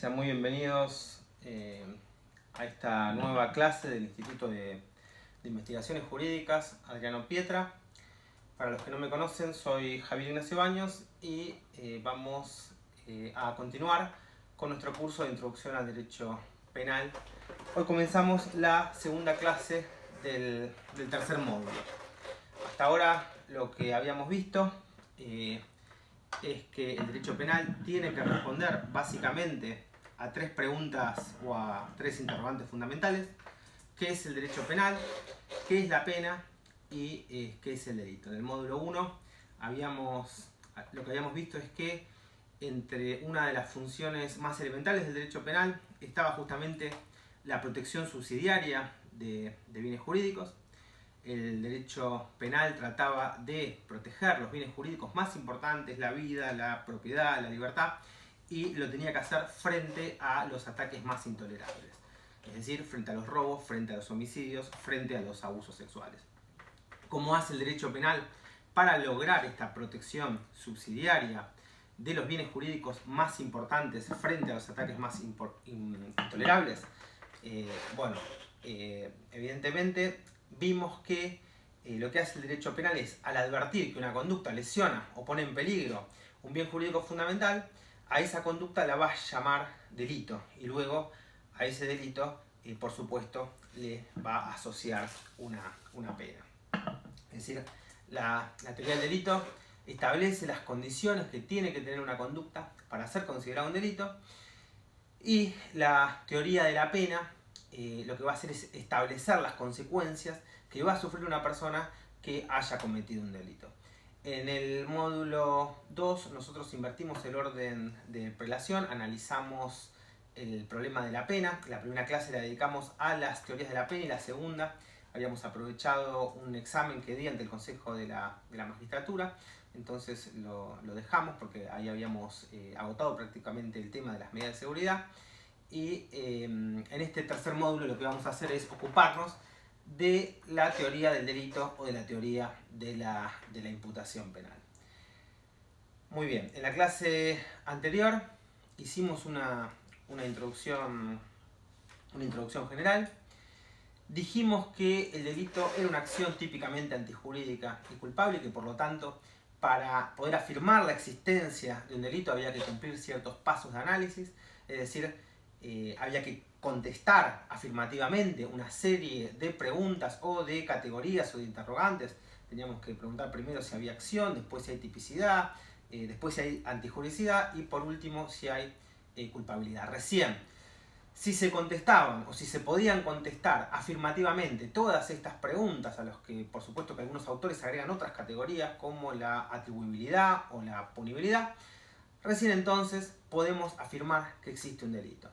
Sean muy bienvenidos a esta nueva clase del Instituto de Investigaciones Jurídicas Adriano Pietra. Para los que no me conocen, soy Javier Ignacio Baños y vamos a continuar con nuestro curso de Introducción al Derecho Penal. Hoy comenzamos la segunda clase del tercer módulo. Hasta ahora lo que habíamos visto es que el derecho penal tiene que responder básicamente a tres preguntas o a tres interrogantes fundamentales. ¿Qué es el derecho penal? ¿Qué es la pena? Y ¿qué es el delito? En el módulo 1 lo que habíamos visto es que entre una de las funciones más elementales del derecho penal estaba justamente la protección subsidiaria de bienes jurídicos. El derecho penal trataba de proteger los bienes jurídicos más importantes, la vida, la propiedad, la libertad, y lo tenía que hacer frente a los ataques más intolerables. Es decir, frente a los robos, frente a los homicidios, frente a los abusos sexuales. ¿Cómo hace el derecho penal para lograr esta protección subsidiaria de los bienes jurídicos más importantes frente a los ataques más intolerables? Evidentemente vimos que lo que hace el derecho penal es, al advertir que una conducta lesiona o pone en peligro un bien jurídico fundamental, a esa conducta la va a llamar delito y luego a ese delito, por supuesto, le va a asociar una pena. Es decir, la teoría del delito establece las condiciones que tiene que tener una conducta para ser considerada un delito, y la teoría de la pena lo que va a hacer es establecer las consecuencias que va a sufrir una persona que haya cometido un delito. En el módulo 2 nosotros invertimos el orden de prelación, analizamos el problema de la pena. La primera clase la dedicamos a las teorías de la pena y la segunda habíamos aprovechado un examen que di ante el Consejo de la Magistratura, entonces lo dejamos porque ahí habíamos agotado prácticamente el tema de las medidas de seguridad. Y en este tercer módulo lo que vamos a hacer es ocuparnos de la teoría del delito o de la teoría de la imputación penal. Muy bien, en la clase anterior hicimos una introducción general. Dijimos que el delito era una acción típicamente antijurídica y culpable y que por lo tanto para poder afirmar la existencia de un delito había que cumplir ciertos pasos de análisis, es decir, había que contestar afirmativamente una serie de preguntas o de categorías o de interrogantes. Teníamos que preguntar primero si había acción, después si hay tipicidad, después si hay antijuricidad y por último si hay culpabilidad. Recién, si se contestaban o si se podían contestar afirmativamente todas estas preguntas, a los que por supuesto que algunos autores agregan otras categorías como la atribuibilidad o la punibilidad, recién entonces podemos afirmar que existe un delito.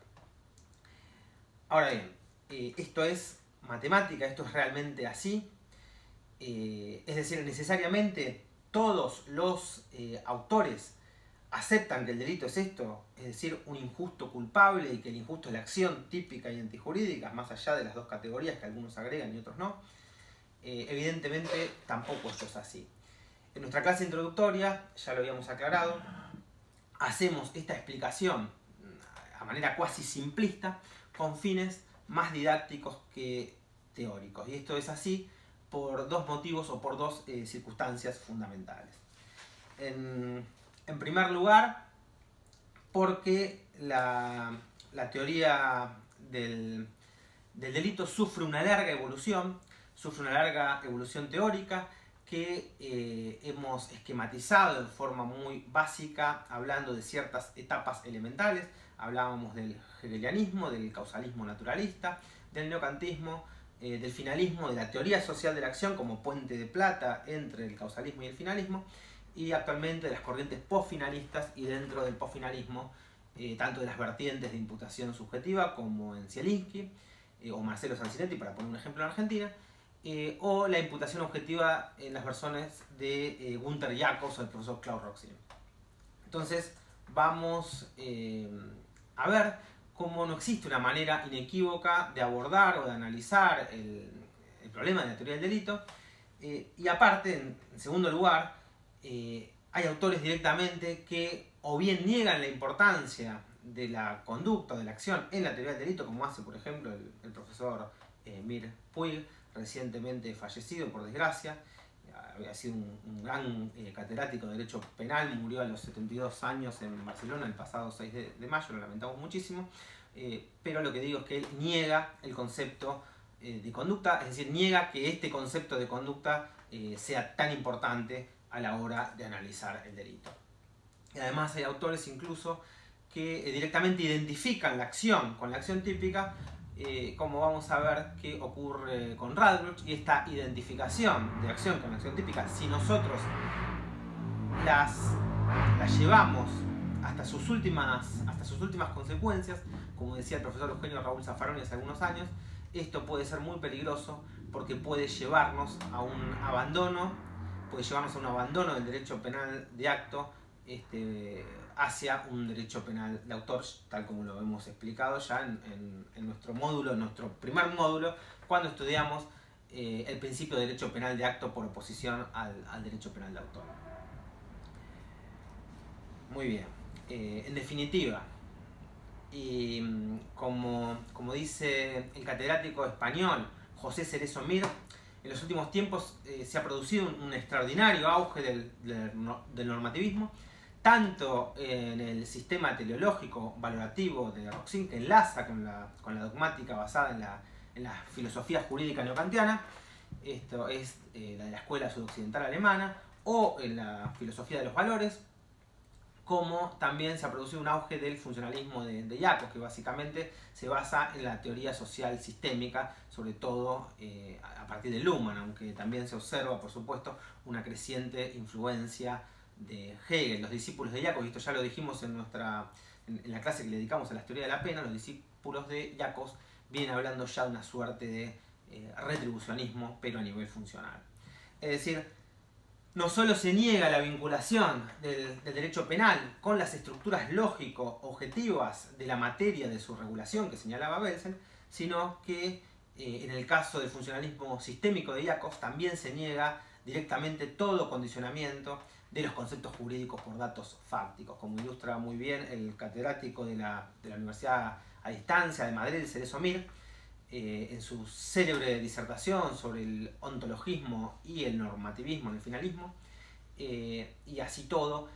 Ahora bien, esto es matemática, esto es realmente así. Es decir, necesariamente todos los autores aceptan que el delito es esto, es decir, un injusto culpable y que el injusto es la acción típica y antijurídica, más allá de las dos categorías que algunos agregan y otros no. Evidentemente tampoco esto es así. En nuestra clase introductoria, ya lo habíamos aclarado, hacemos esta explicación a manera cuasi simplista con fines más didácticos que teóricos. Y esto es así por dos motivos o por dos circunstancias fundamentales. En primer lugar, porque la teoría del delito sufre una larga evolución teórica que hemos esquematizado en forma muy básica, hablando de ciertas etapas elementales. Hablábamos del hegelianismo, del causalismo naturalista, del neocantismo, del finalismo, de la teoría social de la acción como puente de plata entre el causalismo y el finalismo, y actualmente de las corrientes postfinalistas y dentro del postfinalismo, tanto de las vertientes de imputación subjetiva como en Zielinski o Marcelo Sancinetti, para poner un ejemplo en Argentina, o la imputación objetiva en las versiones de Gunther Jacobs o el profesor Klaus Roxin. Entonces vamos a ver cómo no existe una manera inequívoca de abordar o de analizar el problema de la teoría del delito, y aparte, en segundo lugar, hay autores directamente que o bien niegan la importancia de la conducta, de la acción en la teoría del delito, como hace, por ejemplo, el profesor Mir Puig, recientemente fallecido, por desgracia. Había sido un gran catedrático de Derecho Penal, murió a los 72 años en Barcelona el pasado 6 de mayo, lo lamentamos muchísimo. Pero lo que digo es que él niega el concepto de conducta, es decir, niega que este concepto de conducta sea tan importante a la hora de analizar el delito. Y además hay autores incluso que directamente identifican la acción con la acción típica, como vamos a ver que ocurre con Radbruch, y esta identificación de acción con acción típica, si nosotros las llevamos hasta sus últimas consecuencias, como decía el profesor Eugenio Raúl Zaffaroni hace algunos años, esto puede ser muy peligroso porque puede llevarnos a un abandono del derecho penal de acto hacia un derecho penal de autor, tal como lo hemos explicado ya en nuestro primer módulo, cuando estudiamos el principio de derecho penal de acto por oposición al derecho penal de autor. Muy bien. En definitiva, y como dice el catedrático español José Cerezo Mir, en los últimos tiempos se ha producido un extraordinario auge del normativismo, tanto en el sistema teleológico valorativo de Roxin, que enlaza con la dogmática basada en la filosofía jurídica neokantiana, esto es la de la escuela sudoccidental alemana, o en la filosofía de los valores, como también se ha producido un auge del funcionalismo de Jacobs, que básicamente se basa en la teoría social sistémica, sobre todo a partir de Luhmann, aunque también se observa, por supuesto, una creciente influencia de Hegel. Los discípulos de Jacobs, y esto ya lo dijimos en la clase que le dedicamos a la teoría de la pena, los discípulos de Jacobs vienen hablando ya de una suerte de retribucionismo, pero a nivel funcional. Es decir, no solo se niega la vinculación del derecho penal con las estructuras lógico-objetivas de la materia de su regulación que señalaba Belsen, sino que en el caso del funcionalismo sistémico de Jacobs también se niega directamente todo condicionamiento de los conceptos jurídicos por datos fácticos, como ilustra muy bien el catedrático de la Universidad a Distancia de Madrid, Cerezo Mir, en su célebre disertación sobre el ontologismo y el normativismo en el finalismo. Y así todo,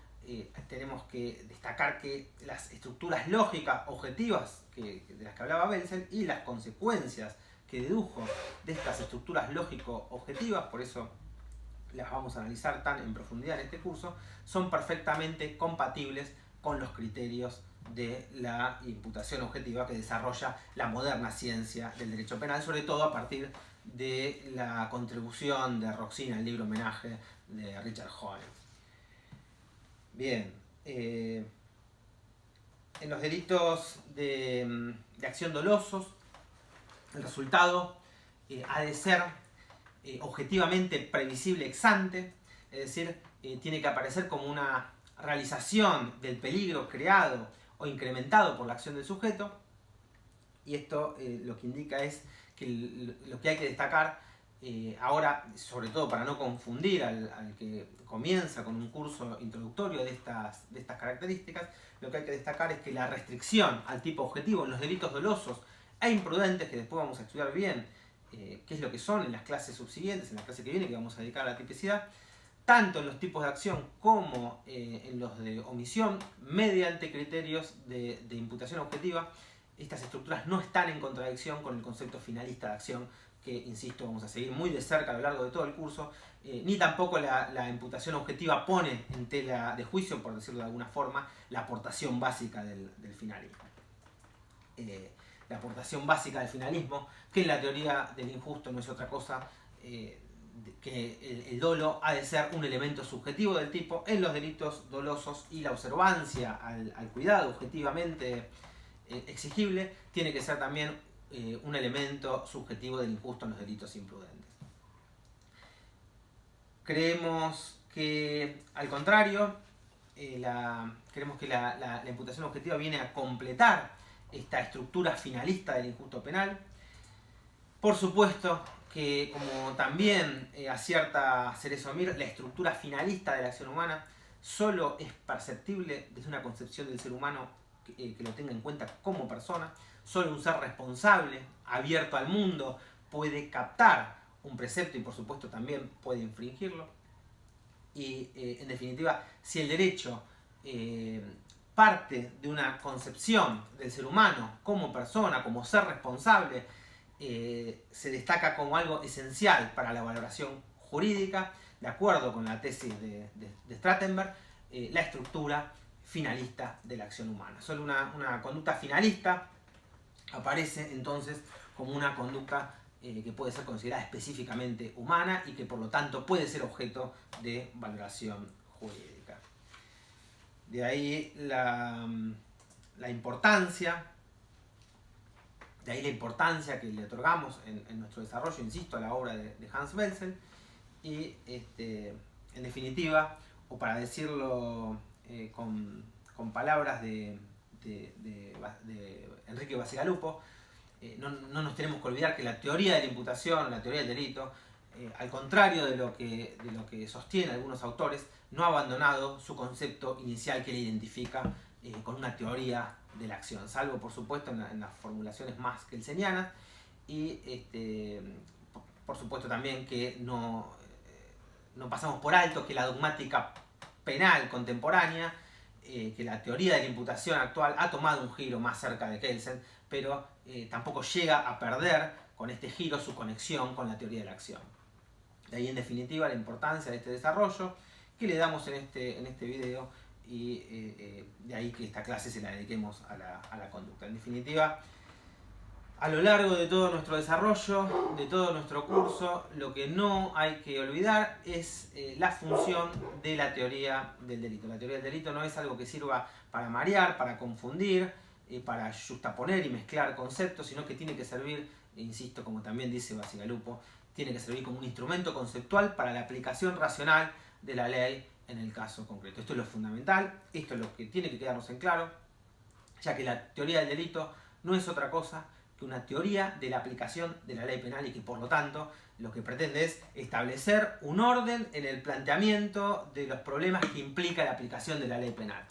tenemos que destacar que las estructuras lógicas objetivas de las que hablaba Belsen y las consecuencias que dedujo de estas estructuras lógico-objetivas, por eso las vamos a analizar tan en profundidad en este curso, son perfectamente compatibles con los criterios de la imputación objetiva que desarrolla la moderna ciencia del derecho penal, sobre todo a partir de la contribución de Roxin al libro Homenaje de Richard Hoehn. Bien, en los delitos de acción dolosos, el resultado ha de ser objetivamente previsible ex ante, es decir, tiene que aparecer como una realización del peligro creado o incrementado por la acción del sujeto, y esto lo que indica es que lo que hay que destacar ahora, sobre todo para no confundir al que comienza con un curso introductorio de estas características, lo que hay que destacar es que la restricción al tipo objetivo en los delitos dolosos e imprudentes, que después vamos a estudiar bien qué es lo que son en las clases subsiguientes, en la clase que viene, que vamos a dedicar a la tipicidad, tanto en los tipos de acción como en los de omisión, mediante criterios de imputación objetiva, estas estructuras no están en contradicción con el concepto finalista de acción, que, insisto, vamos a seguir muy de cerca a lo largo de todo el curso, ni tampoco la imputación objetiva pone en tela de juicio, por decirlo de alguna forma, la aportación básica del finalismo. La aportación básica del finalismo, que en la teoría del injusto no es otra cosa que el dolo ha de ser un elemento subjetivo del tipo en los delitos dolosos, y la observancia al cuidado objetivamente exigible tiene que ser también un elemento subjetivo del injusto en los delitos imprudentes. Creemos que, al contrario, creemos que la imputación objetiva viene a completar esta estructura finalista del injusto penal. Por supuesto que, como también acierta Cerezo Mir, la estructura finalista de la acción humana solo es perceptible desde una concepción del ser humano que lo tenga en cuenta como persona. Solo un ser responsable, abierto al mundo, puede captar un precepto y por supuesto también puede infringirlo. Y en definitiva, si el derecho parte de una concepción del ser humano como persona, como ser responsable, se destaca como algo esencial para la valoración jurídica, de acuerdo con la tesis de Strattenberg, la estructura finalista de la acción humana. Solo una conducta finalista aparece entonces como una conducta que puede ser considerada específicamente humana y que por lo tanto puede ser objeto de valoración jurídica. De ahí la importancia que le otorgamos en nuestro desarrollo, insisto, a la obra de Hans Belzec. Y en definitiva, o para decirlo con palabras de Enrique Bacigalupo, no nos tenemos que olvidar que la teoría de la imputación, la teoría del delito, al contrario de lo que sostienen algunos autores, no ha abandonado su concepto inicial que le identifica con una teoría de la acción, salvo por supuesto en las formulaciones más kelsenianas, y por supuesto también que no pasamos por alto que la dogmática penal contemporánea, que la teoría de la imputación actual ha tomado un giro más cerca de Kelsen, pero tampoco llega a perder con este giro su conexión con la teoría de la acción. De ahí en definitiva la importancia de este desarrollo que le damos en este video, y de ahí que esta clase se la dediquemos a la conducta. En definitiva, a lo largo de todo nuestro desarrollo, de todo nuestro curso, lo que no hay que olvidar es la función de la teoría del delito. La teoría del delito no es algo que sirva para marear, para confundir, para justaponer y mezclar conceptos, sino que tiene que servir, insisto, como también dice Bacigalupo, tiene que servir como un instrumento conceptual para la aplicación racional de la ley en el caso concreto. Esto es lo fundamental, esto es lo que tiene que quedarnos en claro, ya que la teoría del delito no es otra cosa que una teoría de la aplicación de la ley penal, y que por lo tanto lo que pretende es establecer un orden en el planteamiento de los problemas que implica la aplicación de la ley penal.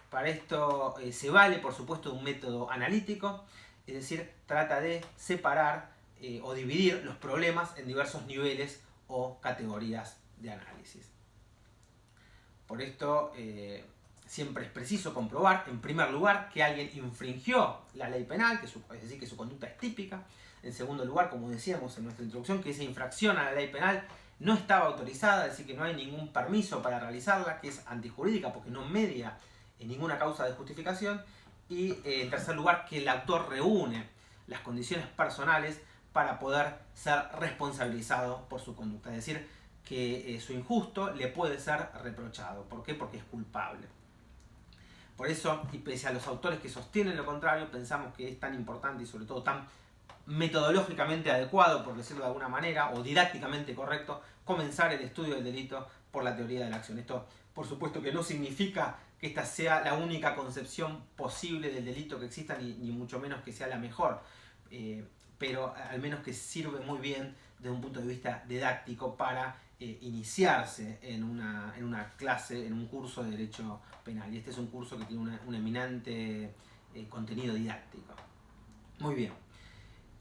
Para esto se vale, por supuesto, de un método analítico, es decir, trata de separar o dividir los problemas en diversos niveles o categorías de análisis. Por esto siempre es preciso comprobar, en primer lugar, que alguien infringió la ley penal, es decir, que su conducta es típica. En segundo lugar, como decíamos en nuestra introducción, que esa infracción a la ley penal no estaba autorizada, es decir, que no hay ningún permiso para realizarla, que es antijurídica porque no media en ninguna causa de justificación. Y en tercer lugar, que el autor reúne las condiciones personales para poder ser responsabilizado por su conducta, es decir, que su injusto le puede ser reprochado. ¿Por qué? Porque es culpable. Por eso, y pese a los autores que sostienen lo contrario, pensamos que es tan importante y sobre todo tan metodológicamente adecuado, por decirlo de alguna manera, o didácticamente correcto, comenzar el estudio del delito por la teoría de la acción. Esto, por supuesto, que no significa que esta sea la única concepción posible del delito que exista, ni mucho menos que sea la mejor, pero al menos que sirve muy bien desde un punto de vista didáctico para iniciarse en una clase, en un curso de Derecho Penal. Y este es un curso que tiene un eminente contenido didáctico. Muy bien.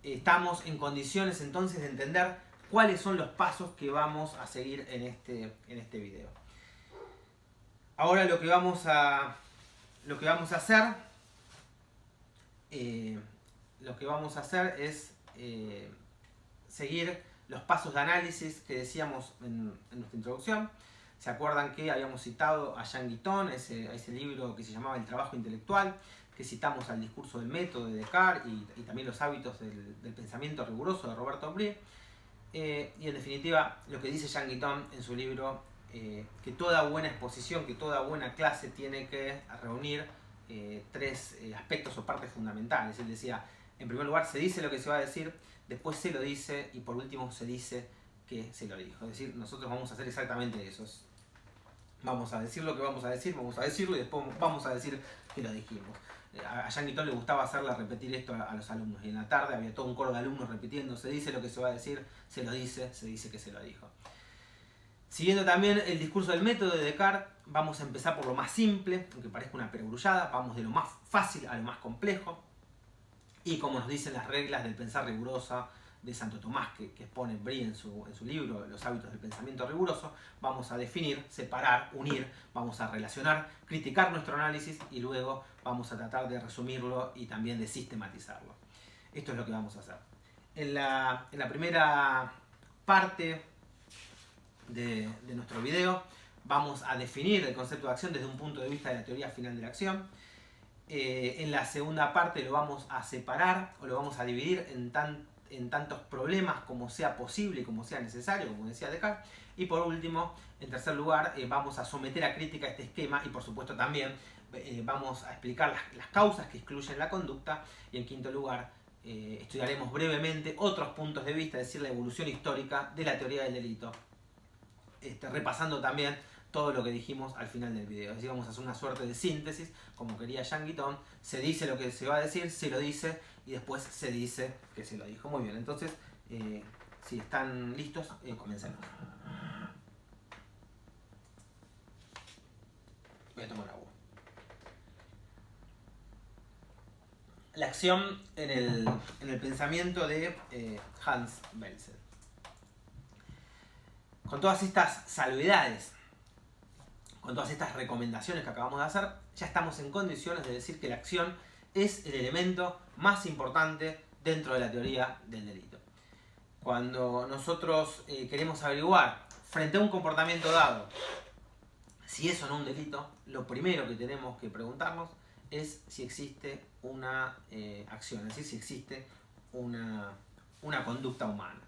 Estamos en condiciones entonces de entender cuáles son los pasos que vamos a seguir en este video. Ahora lo que vamos a hacer es seguir los pasos de análisis que decíamos en nuestra introducción. ¿Se acuerdan que habíamos citado a Jean Guitton, a ese libro que se llamaba El trabajo intelectual, que citamos al discurso del método de Descartes y también los hábitos del pensamiento riguroso de Roberto Aubry? Y en definitiva, lo que dice Jean Guitton en su libro, que toda buena exposición, que toda buena clase tiene que reunir tres aspectos o partes fundamentales. Él decía, en primer lugar, se dice lo que se va a decir, después se lo dice y por último se dice que se lo dijo. Es decir, nosotros vamos a hacer exactamente eso. Vamos a decir lo que vamos a decir, vamos a decirlo y después vamos a decir que lo dijimos. A Jean Guitton le gustaba hacerle repetir esto a los alumnos, y en la tarde había todo un coro de alumnos repitiendo, se dice lo que se va a decir, se lo dice, se dice que se lo dijo. Siguiendo también el discurso del método de Descartes, vamos a empezar por lo más simple, aunque parezca una perogrullada, vamos de lo más fácil a lo más complejo. Y como nos dicen las reglas del pensar rigurosa de Santo Tomás, que expone Brie en su libro Los hábitos del pensamiento riguroso, vamos a definir, separar, unir, vamos a relacionar, criticar nuestro análisis y luego vamos a tratar de resumirlo y también de sistematizarlo. Esto es lo que vamos a hacer. En la primera parte de nuestro video vamos a definir el concepto de acción desde un punto de vista de la teoría final de la acción. En la segunda parte lo vamos a separar o lo vamos a dividir en tantos problemas como sea posible y como sea necesario, como decía Descartes. Y por último, en tercer lugar, vamos a someter a crítica este esquema y por supuesto también vamos a explicar las causas que excluyen la conducta. Y en quinto lugar, estudiaremos brevemente otros puntos de vista, es decir, la evolución histórica de la teoría del delito, repasando también todo lo que dijimos al final del video. Es decir, vamos a hacer una suerte de síntesis, como quería Jean Guitton. Se dice lo que se va a decir, se lo dice y después se dice que se lo dijo. Muy bien, entonces, si están listos, comencemos. Voy a tomar agua. La acción en el pensamiento de Hans Belzel. Con todas estas salvedades, con todas estas recomendaciones que acabamos de hacer, ya estamos en condiciones de decir que la acción es el elemento más importante dentro de la teoría del delito. Cuando nosotros queremos averiguar frente a un comportamiento dado si es o no un delito, lo primero que tenemos que preguntarnos es si existe una acción, es decir, si existe una conducta humana.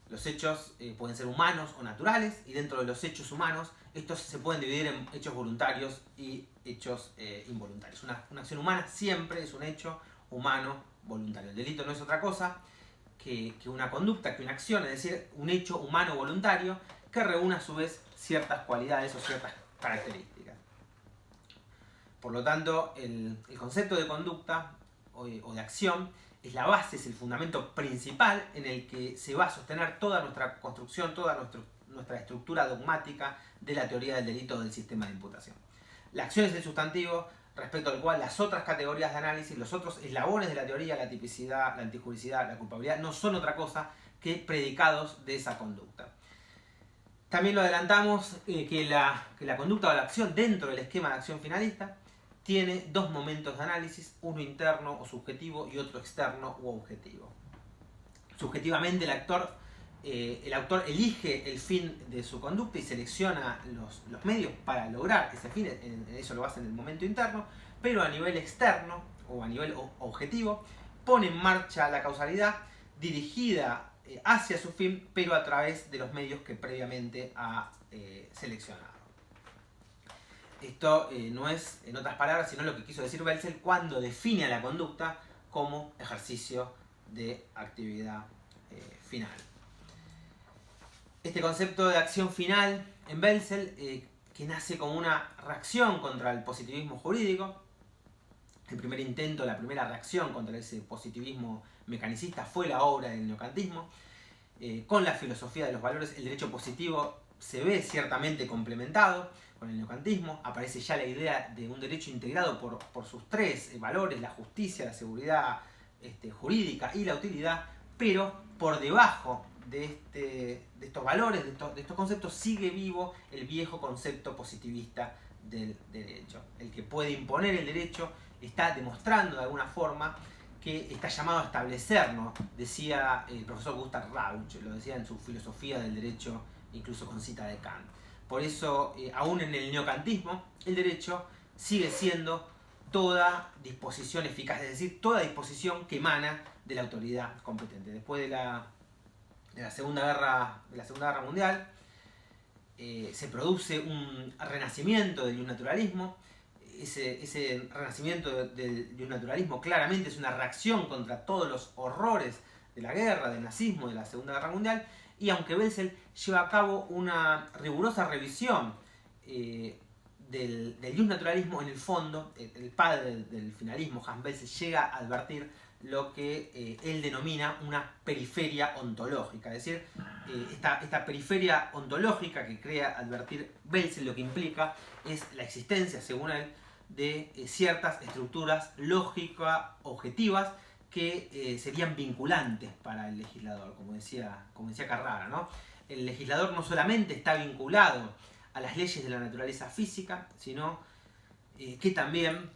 Los hechos pueden ser humanos o naturales, y dentro de los hechos humanos, estos se pueden dividir en hechos voluntarios y hechos involuntarios. Una acción humana siempre es un hecho humano voluntario. El delito no es otra cosa que una conducta, que una acción, es decir, un hecho humano voluntario que reúne a su vez ciertas cualidades o ciertas características. Por lo tanto, el concepto de conducta o de acción es la base, es el fundamento principal en el que se va a sostener toda nuestra construcción, toda nuestra estructura dogmática de la teoría del delito o del sistema de imputación. La acción es el sustantivo respecto al cual las otras categorías de análisis, los otros eslabones de la teoría, la tipicidad, la antijuricidad, la culpabilidad, no son otra cosa que predicados de esa conducta. También lo adelantamos que la conducta o la acción dentro del esquema de acción finalista tiene dos momentos de análisis, uno interno o subjetivo y otro externo o objetivo. Subjetivamente el autor elige el fin de su conducta y selecciona los medios para lograr ese fin, eso lo hace en el momento interno, pero a nivel externo o a nivel objetivo pone en marcha la causalidad dirigida hacia su fin, pero a través de los medios que previamente ha seleccionado. Esto no es, en otras palabras, sino lo que quiso decir Belzel cuando define a la conducta como ejercicio de actividad final. Este concepto de acción final en Belzel, que nace como una reacción contra el positivismo jurídico, el primer intento, la primera reacción contra ese positivismo mecanicista fue la obra del neocantismo. Con la filosofía de los valores, el derecho positivo se ve ciertamente complementado con el neocantismo. Aparece ya la idea de un derecho integrado por sus tres valores, la justicia, la seguridad jurídica y la utilidad, pero por debajo de estos valores, de estos conceptos, sigue vivo el viejo concepto positivista del derecho. El que puede imponer el derecho está demostrando de alguna forma que está llamado a establecer, ¿no? Decía el profesor Gustav Rauch, lo decía en su filosofía del derecho, incluso con cita de Kant. Por eso, aún en el neocantismo, el derecho sigue siendo toda disposición eficaz, es decir, toda disposición que emana de la autoridad competente. Después de la Segunda Guerra Mundial, se produce un renacimiento del naturalismo. Ese renacimiento del naturalismo claramente es una reacción contra todos los horrores de la guerra, del nazismo, de la Segunda Guerra Mundial, y aunque Belzel lleva a cabo una rigurosa revisión del naturalismo, en el fondo, el padre del finalismo, Hans Belzel, llega a advertir lo que él denomina una periferia ontológica. Es decir, esta periferia ontológica que crea advertir Belzel lo que implica es la existencia, según él, de ciertas estructuras lógicas objetivas que serían vinculantes para el legislador, como decía Carrara, ¿no? El legislador no solamente está vinculado a las leyes de la naturaleza física, sino que también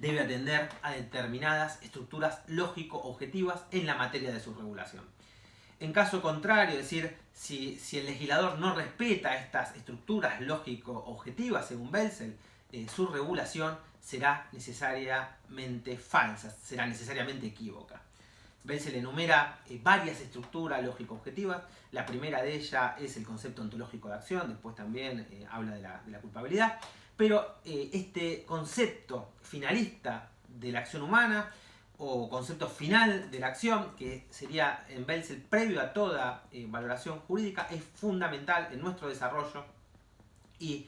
debe atender a determinadas estructuras lógico-objetivas en la materia de su regulación. En caso contrario, es decir, si el legislador no respeta estas estructuras lógico-objetivas, según Belzel, su regulación será necesariamente falsa, será necesariamente equívoca. Belzel enumera varias estructuras lógico-objetivas. La primera de ellas es el concepto ontológico de acción, después también habla de la culpabilidad. Pero este concepto finalista de la acción humana, o concepto final de la acción, que sería en Belzel previo a toda valoración jurídica, es fundamental en nuestro desarrollo y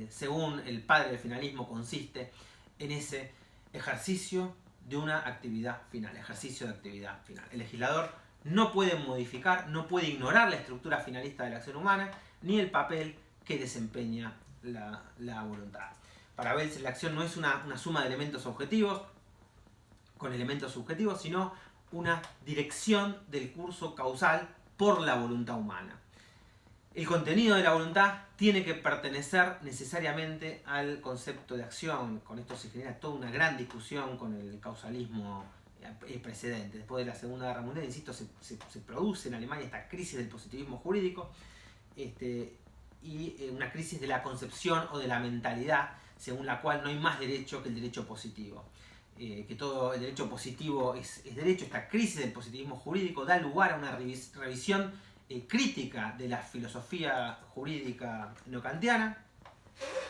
según el padre del finalismo consiste en ese ejercicio de una actividad final, ejercicio de actividad final. El legislador no puede modificar, no puede ignorar la estructura finalista de la acción humana, ni el papel que desempeña la voluntad. Para Belzel la acción no es una suma de elementos objetivos con elementos subjetivos, sino una dirección del curso causal por la voluntad humana. El contenido de la voluntad tiene que pertenecer necesariamente al concepto de acción. Con esto se genera toda una gran discusión con el causalismo precedente. Después de la Segunda Guerra Mundial, insisto, se produce en Alemania esta crisis del positivismo jurídico y una crisis de la concepción o de la mentalidad según la cual no hay más derecho que el derecho positivo. Que todo el derecho positivo es derecho. Esta crisis del positivismo jurídico da lugar a una revisión crítica de la filosofía jurídica neokantiana,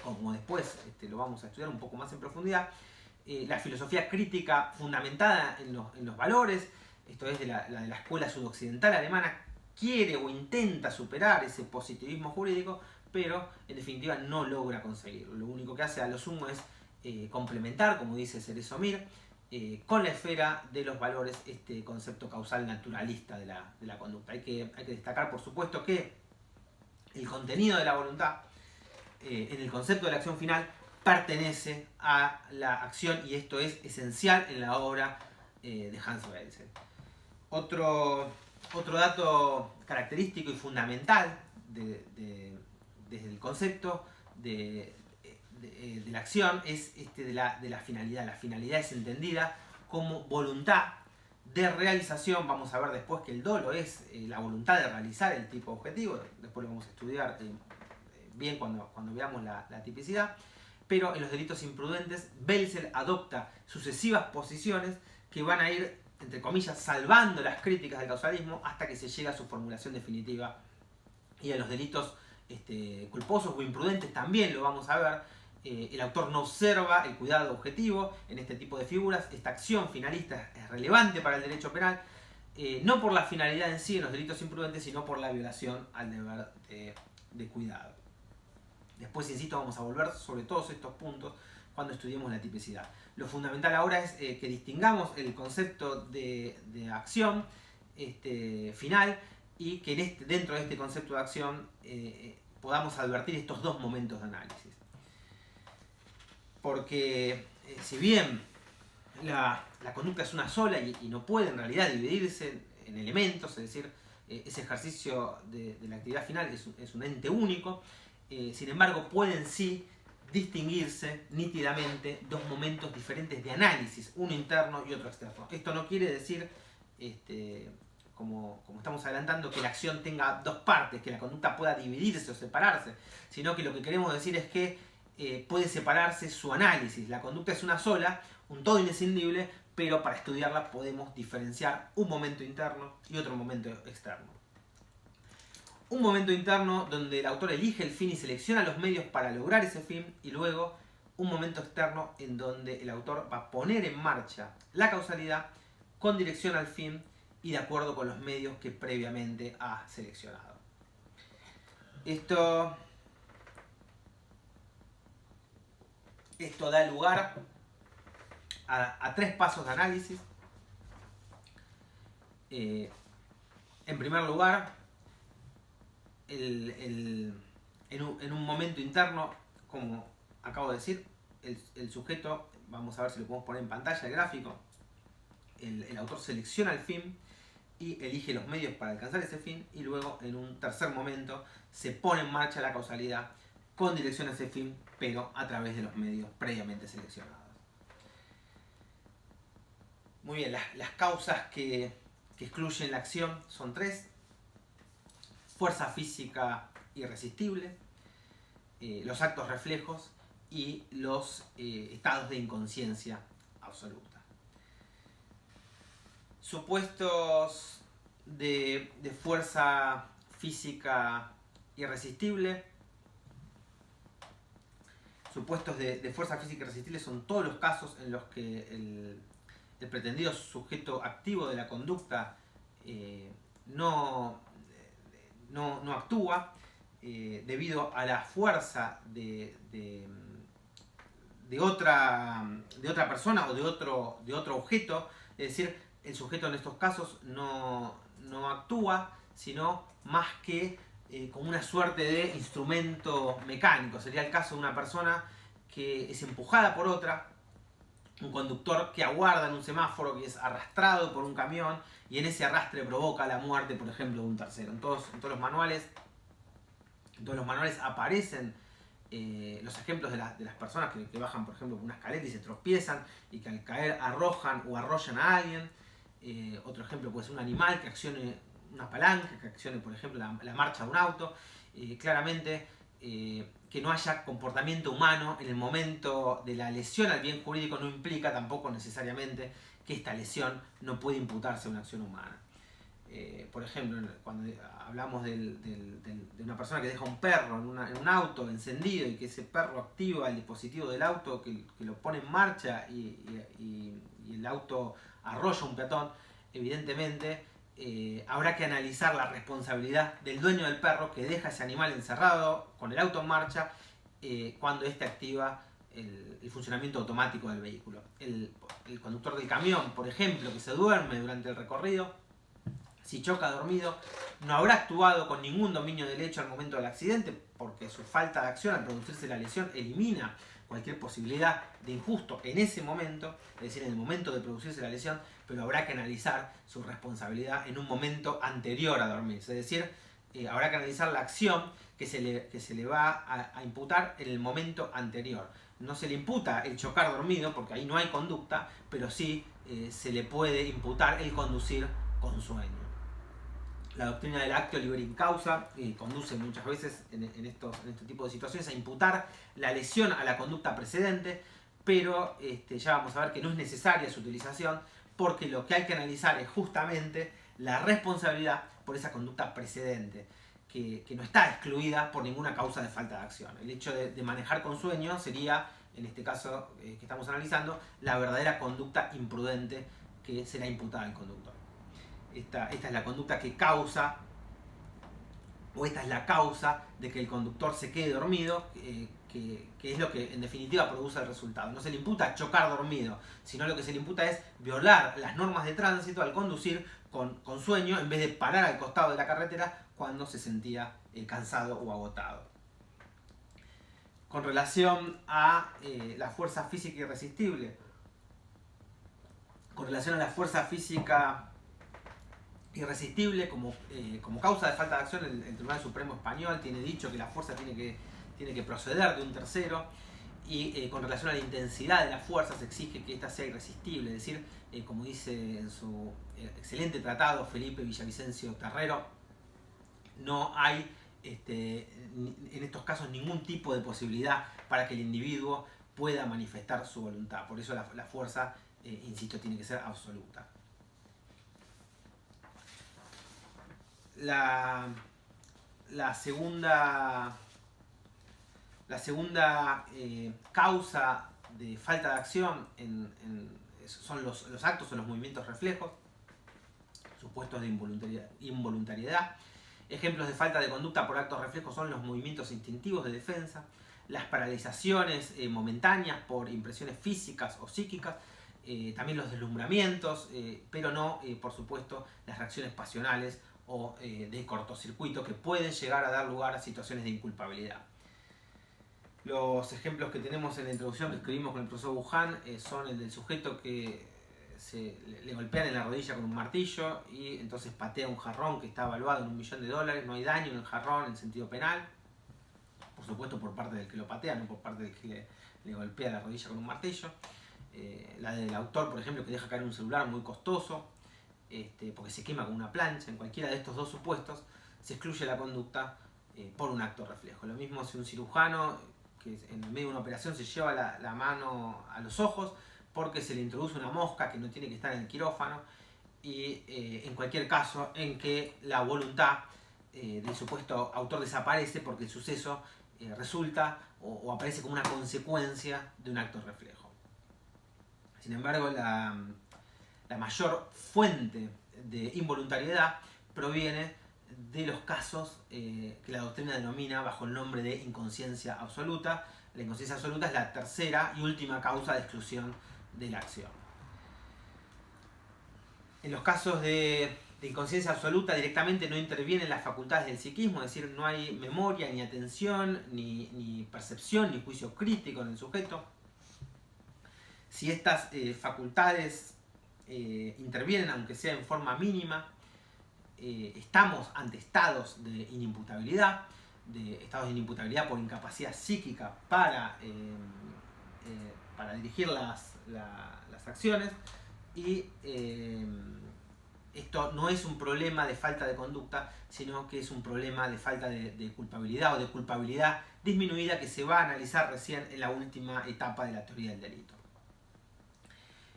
como después lo vamos a estudiar un poco más en profundidad. La filosofía crítica fundamentada en los valores, esto es de la escuela sudoccidental alemana, quiere o intenta superar ese positivismo jurídico, pero en definitiva no logra conseguirlo. Lo único que hace a lo sumo es complementar, como dice Cerezo Mir, con la esfera de los valores este concepto causal naturalista de la conducta. Hay que destacar, por supuesto, que el contenido de la voluntad en el concepto de la acción final pertenece a la acción, y esto es esencial en la obra de Hans Belzel. Otro dato característico y fundamental desde el concepto de la acción es de la finalidad. La finalidad es entendida como voluntad de realización. Vamos a ver después que el dolo es la voluntad de realizar el tipo objetivo. Después lo vamos a estudiar bien cuando veamos la tipicidad. Pero en los delitos imprudentes, Belzel adopta sucesivas posiciones que van a ir, entre comillas, salvando las críticas del causalismo hasta que se llega a su formulación definitiva. Y en los delitos culposos o imprudentes también lo vamos a ver. El autor no observa el cuidado objetivo en este tipo de figuras. Esta acción finalista es relevante para el derecho penal, no por la finalidad en sí en los delitos imprudentes, sino por la violación al deber de cuidado. Después, insisto, vamos a volver sobre todos estos puntos cuando estudiemos la tipicidad. Lo fundamental ahora es que distingamos el concepto de acción final y que dentro de este concepto de acción podamos advertir estos dos momentos de análisis. Porque si bien la conducta es una sola y no puede en realidad dividirse en elementos, es decir, ese ejercicio de la actividad final es un ente único, sin embargo pueden sí distinguirse nítidamente dos momentos diferentes de análisis, uno interno y otro externo. Esto no quiere decir, como estamos adelantando, que la acción tenga dos partes, que la conducta pueda dividirse o separarse, sino que lo que queremos decir es que puede separarse su análisis. La conducta es una sola, un todo indescindible, pero para estudiarla podemos diferenciar un momento interno y otro momento externo. Un momento interno donde el autor elige el fin y selecciona los medios para lograr ese fin, y luego un momento externo en donde el autor va a poner en marcha la causalidad con dirección al fin y de acuerdo con los medios que previamente ha seleccionado. Esto da lugar a tres pasos de análisis. En primer lugar, en un momento interno, como acabo de decir, el sujeto, vamos a ver si lo podemos poner en pantalla el gráfico, el autor selecciona el fin y elige los medios para alcanzar ese fin, y luego en un tercer momento se pone en marcha la causalidad con dirección a ese fin, pero a través de los medios previamente seleccionados. Muy bien, las causas que excluyen la acción son tres: fuerza física irresistible, los actos reflejos y los estados de inconsciencia absoluta. Supuestos de fuerza física irresistible. Supuestos de fuerza física irresistible son todos los casos en los que el pretendido sujeto activo de la conducta no actúa debido a la fuerza de otra persona o de otro objeto. Es decir, el sujeto en estos casos no actúa, sino más que como una suerte de instrumento mecánico. Sería el caso de una persona que es empujada por otra, un conductor que aguarda en un semáforo, que es arrastrado por un camión, y en ese arrastre provoca la muerte, por ejemplo, de un tercero. En todos los manuales aparecen los ejemplos de las personas que bajan, por ejemplo, por una escalera y se tropiezan y que al caer arrojan o arrollan a alguien. Otro ejemplo puede ser un animal que accione una palanca, que accione, por ejemplo, la marcha de un auto. Claramente, que no haya comportamiento humano en el momento de la lesión al bien jurídico no implica tampoco necesariamente que esta lesión no puede imputarse a una acción humana. Por ejemplo, cuando hablamos de una persona que deja un perro en un auto encendido y que ese perro activa el dispositivo del auto que lo pone en marcha y el auto arrolla un peatón, evidentemente habrá que analizar la responsabilidad del dueño del perro que deja ese animal encerrado con el auto en marcha cuando éste activa el funcionamiento automático del vehículo. El conductor del camión, por ejemplo, que se duerme durante el recorrido, si choca dormido, no habrá actuado con ningún dominio del hecho al momento del accidente, porque su falta de acción al producirse la lesión elimina cualquier posibilidad de injusto en ese momento, es decir, en el momento de producirse la lesión, pero habrá que analizar su responsabilidad en un momento anterior a dormirse. Es decir, habrá que analizar la acción que se le va a imputar en el momento anterior. No se le imputa el chocar dormido, porque ahí no hay conducta, pero sí se le puede imputar el conducir con sueño. La doctrina del actio liberi in causa conduce muchas veces en este tipo de situaciones a imputar la lesión a la conducta precedente, pero ya vamos a ver que no es necesaria su utilización, porque lo que hay que analizar es justamente la responsabilidad por esa conducta precedente, que no está excluida por ninguna causa de falta de acción. El hecho de manejar con sueño sería, en este caso que estamos analizando, la verdadera conducta imprudente que será imputada al conductor. Esta es la conducta que causa, o esta es la causa de que el conductor se quede dormido, que es lo que en definitiva produce el resultado. No se le imputa chocar dormido, sino lo que se le imputa es violar las normas de tránsito al conducir con sueño, en vez de parar al costado de la carretera cuando se sentía cansado o agotado. Con relación a la fuerza física irresistible, con relación a la fuerza física irresistible como causa de falta de acción, el Tribunal Supremo Español tiene dicho que la fuerza tiene que proceder de un tercero, y con relación a la intensidad de la fuerza se exige que ésta sea irresistible, es decir, como dice en su excelente tratado Felipe Villavicencio Terrero, no hay en estos casos ningún tipo de posibilidad para que el individuo pueda manifestar su voluntad. Por eso la fuerza, insisto, tiene que ser absoluta. La segunda causa de falta de acción son los actos o los movimientos reflejos, supuestos de involuntariedad. Ejemplos de falta de conducta por actos reflejos son los movimientos instintivos de defensa, las paralizaciones momentáneas por impresiones físicas o psíquicas, también los deslumbramientos, pero no, por supuesto, las reacciones pasionales o de cortocircuito que pueden llegar a dar lugar a situaciones de inculpabilidad. Los ejemplos que tenemos en la introducción que escribimos con el profesor Wuhan son el del sujeto que le golpean en la rodilla con un martillo y entonces patea un jarrón que está evaluado en $1 millón, no hay daño en el jarrón en sentido penal, por supuesto por parte del que lo patea, no por parte del que le golpea la rodilla con un martillo. La del autor, por ejemplo, que deja caer un celular muy costoso, porque se quema con una plancha. En cualquiera de estos dos supuestos se excluye la conducta por un acto reflejo. Lo mismo si un cirujano que en medio de una operación se lleva la mano a los ojos porque se le introduce una mosca que no tiene que estar en el quirófano, y en cualquier caso en que la voluntad del supuesto autor desaparece porque el suceso resulta o aparece como una consecuencia de un acto reflejo. Sin embargo, la mayor fuente de involuntariedad proviene de los casos que la doctrina denomina bajo el nombre de inconsciencia absoluta. La inconsciencia absoluta es la tercera y última causa de exclusión de la acción. En los casos de inconsciencia absoluta directamente no intervienen las facultades del psiquismo, es decir, no hay memoria, ni atención, ni percepción, ni juicio crítico en el sujeto. Si estas facultades intervienen, aunque sea en forma mínima, estamos ante estados de inimputabilidad, por incapacidad psíquica para dirigir las acciones, y esto no es un problema de falta de conducta, sino que es un problema de falta de culpabilidad o de culpabilidad disminuida que se va a analizar recién en la última etapa de la teoría del delito.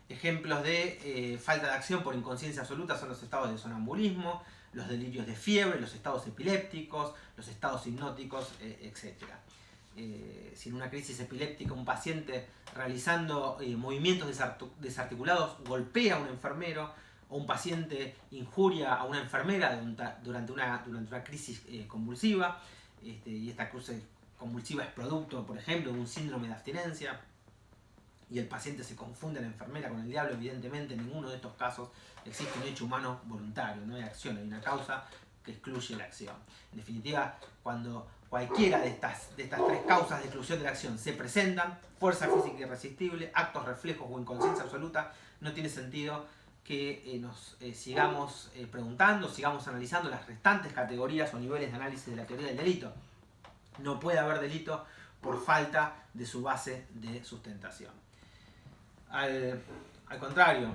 Ejemplos de falta de acción por inconsciencia absoluta son los estados de sonambulismo, los delirios de fiebre, los estados epilépticos, los estados hipnóticos, etc. Si en una crisis epiléptica un paciente realizando movimientos desarticulados golpea a un enfermero, o un paciente injuria a una enfermera durante una crisis convulsiva, y esta crisis convulsiva es producto, por ejemplo, de un síndrome de abstinencia, y el paciente se confunde a la enfermera con el diablo, evidentemente en ninguno de estos casos existe un hecho humano voluntario, no hay acción, hay una causa que excluye la acción. En definitiva, cuando cualquiera de estas tres causas de exclusión de la acción se presentan, fuerza física irresistible, actos reflejos o inconsciencia absoluta, no tiene sentido que nos sigamos preguntando, sigamos analizando las restantes categorías o niveles de análisis de la teoría del delito. No puede haber delito por falta de su base de sustentación. Al contrario,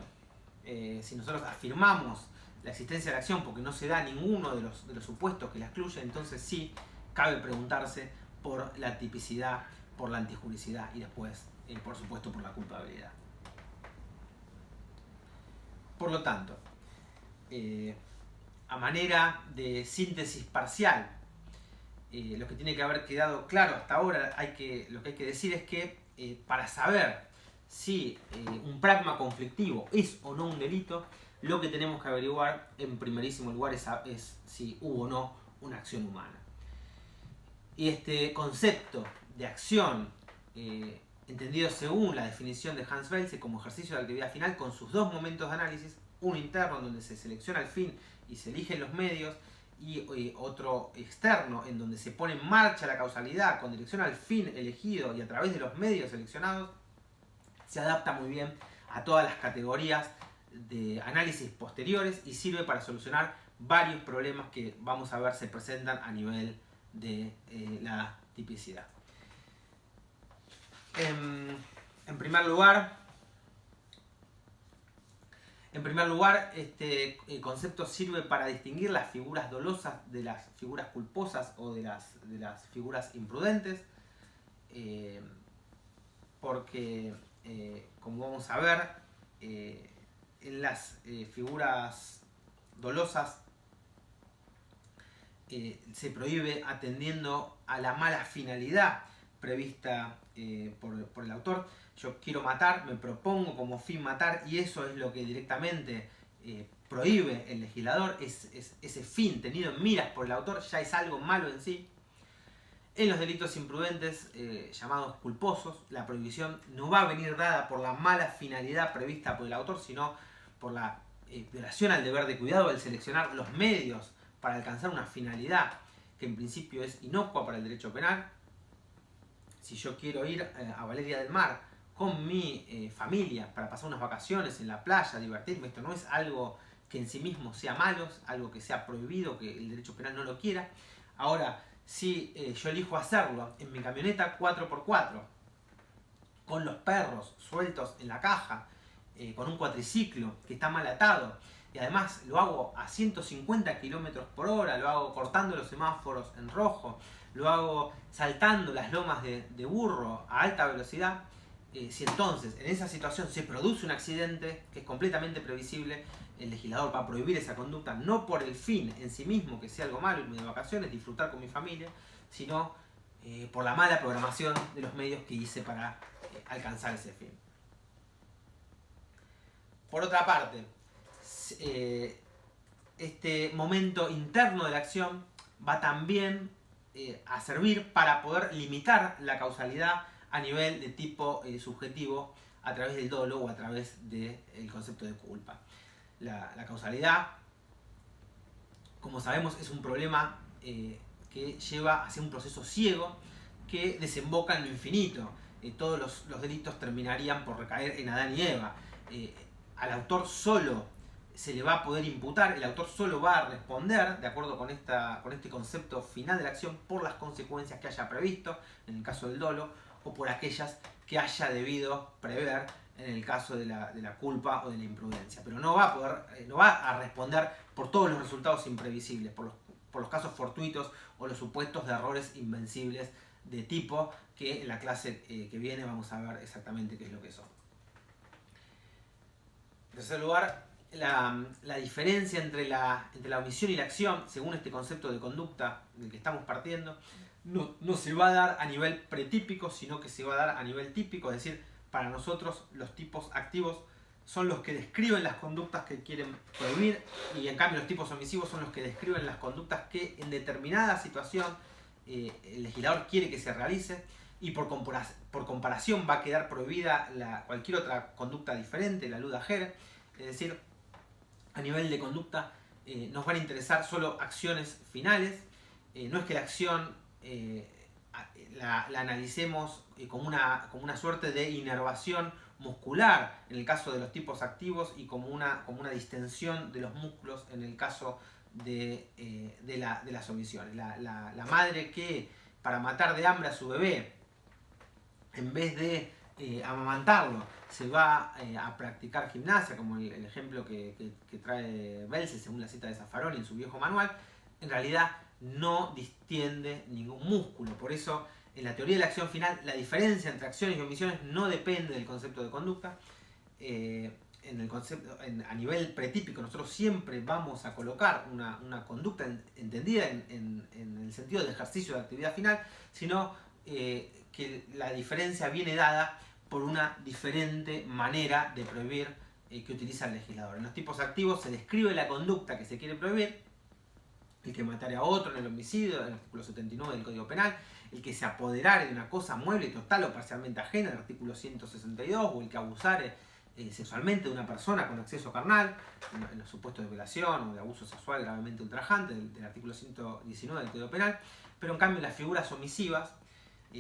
si nosotros afirmamos la existencia de la acción porque no se da ninguno de los supuestos que la excluyen, entonces sí cabe preguntarse por la tipicidad, por la antijuricidad y después, por supuesto, por la culpabilidad. Por lo tanto, a manera de síntesis parcial, lo que tiene que haber quedado claro hasta ahora, lo que hay que decir es que para saber si un pragma conflictivo es o no un delito, lo que tenemos que averiguar en primerísimo lugar es si hubo o no una acción humana. Y este concepto de acción, entendido según la definición de Hans Welsing como ejercicio de actividad final, con sus dos momentos de análisis, uno interno donde se selecciona el fin y se eligen los medios, y otro externo en donde se pone en marcha la causalidad con dirección al fin elegido y a través de los medios seleccionados, se adapta muy bien a todas las categorías de análisis posteriores y sirve para solucionar varios problemas que vamos a ver se presentan a nivel de la tipicidad. En primer lugar, este concepto sirve para distinguir las figuras dolosas de las figuras culposas o de las figuras imprudentes, porque, como vamos a ver, en las figuras dolosas se prohíbe atendiendo a la mala finalidad prevista por el autor. Yo quiero matar, me propongo como fin matar, y eso es lo que directamente prohíbe el legislador. Ese fin tenido en miras por el autor ya es algo malo en sí. En los delitos imprudentes, llamados culposos, la prohibición no va a venir dada por la mala finalidad prevista por el autor, sino por la violación al deber de cuidado al seleccionar los medios para alcanzar una finalidad que en principio es inocua para el derecho penal. Si yo quiero ir a Valeria del Mar con mi familia para pasar unas vacaciones en la playa, divertirme, esto no es algo que en sí mismo sea malo, es algo que sea prohibido, que el derecho penal no lo quiera. Ahora, si yo elijo hacerlo en mi camioneta 4x4, con los perros sueltos en la caja, con un cuatriciclo que está mal atado, y además lo hago a 150 km por hora, lo hago cortando los semáforos en rojo, lo hago saltando las lomas de burro a alta velocidad, si entonces en esa situación se produce un accidente que es completamente previsible, el legislador va a prohibir esa conducta, no por el fin en sí mismo, que sea algo malo, irme de vacaciones, disfrutar con mi familia, sino por la mala programación de los medios que hice para alcanzar ese fin. Por otra parte, este momento interno de la acción va también a servir para poder limitar la causalidad a nivel de tipo subjetivo a través del dolo o a través del concepto de culpa. La causalidad, como sabemos, es un problema que lleva hacia un proceso ciego que desemboca en lo infinito. Todos los delitos terminarían por recaer en Adán y Eva. Al autor solo se le va a poder imputar, el autor solo va a responder, de acuerdo con este concepto final de la acción, por las consecuencias que haya previsto, en el caso del dolo, o por aquellas que haya debido prever en el caso de la culpa o de la imprudencia. Pero no va a responder por todos los resultados imprevisibles, por los casos fortuitos o los supuestos de errores invencibles de tipo que en la clase que viene vamos a ver exactamente qué es lo que son. En tercer lugar, la diferencia entre la omisión y la acción, según este concepto de conducta del que estamos partiendo, no se va a dar a nivel pretípico, sino que se va a dar a nivel típico, es decir, para nosotros los tipos activos son los que describen las conductas que quieren prohibir, y en cambio los tipos omisivos son los que describen las conductas que en determinada situación el legislador quiere que se realice, y por comparación va a quedar prohibida cualquier otra conducta diferente, la lud ager. Es decir, a nivel de conducta nos van a interesar solo acciones finales. No es que la acción la analicemos como una suerte de inervación muscular en el caso de los tipos activos y como una distensión de los músculos en el caso de las omisiones. La madre que para matar de hambre a su bebé, en vez de amamantarlo, se va a practicar gimnasia, como el ejemplo que trae Belse según la cita de Zaffaroni en su viejo manual, en realidad no distiende ningún músculo. Por eso, en la teoría de la acción final, la diferencia entre acciones y omisiones no depende del concepto de conducta. A nivel pretípico, nosotros siempre vamos a colocar una conducta entendida en el sentido del ejercicio de actividad final, sino que la diferencia viene dada por una diferente manera de prohibir que utiliza el legislador. En los tipos activos se describe la conducta que se quiere prohibir: el que matare a otro en el homicidio, en el artículo 79 del Código Penal; el que se apoderare de una cosa mueble, total o parcialmente ajena, en el artículo 162, o el que abusare sexualmente de una persona con acceso carnal, en los supuestos de violación o de abuso sexual gravemente ultrajante, del artículo 119 del Código Penal. Pero en cambio las figuras omisivas,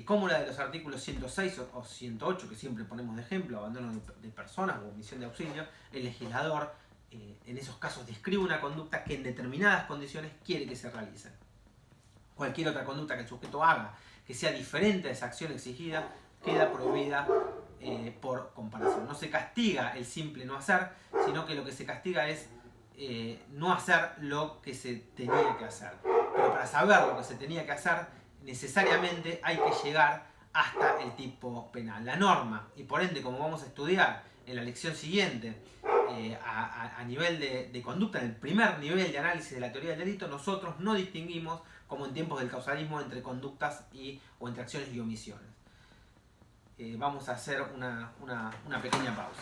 como la de los artículos 106 o 108, que siempre ponemos de ejemplo, abandono de personas o omisión de auxilio, el legislador en esos casos describe una conducta que en determinadas condiciones quiere que se realice. Cualquier otra conducta que el sujeto haga que sea diferente a esa acción exigida queda prohibida por comparación. No se castiga el simple no hacer, sino que lo que se castiga es no hacer lo que se tenía que hacer. Pero para saber lo que se tenía que hacer, necesariamente hay que llegar hasta el tipo penal. La norma, y por ende, como vamos a estudiar en la lección siguiente, a nivel de conducta, en el primer nivel de análisis de la teoría del delito, nosotros no distinguimos, como en tiempos del causalismo, entre conductas o entre acciones y omisiones. Vamos a hacer una pequeña pausa.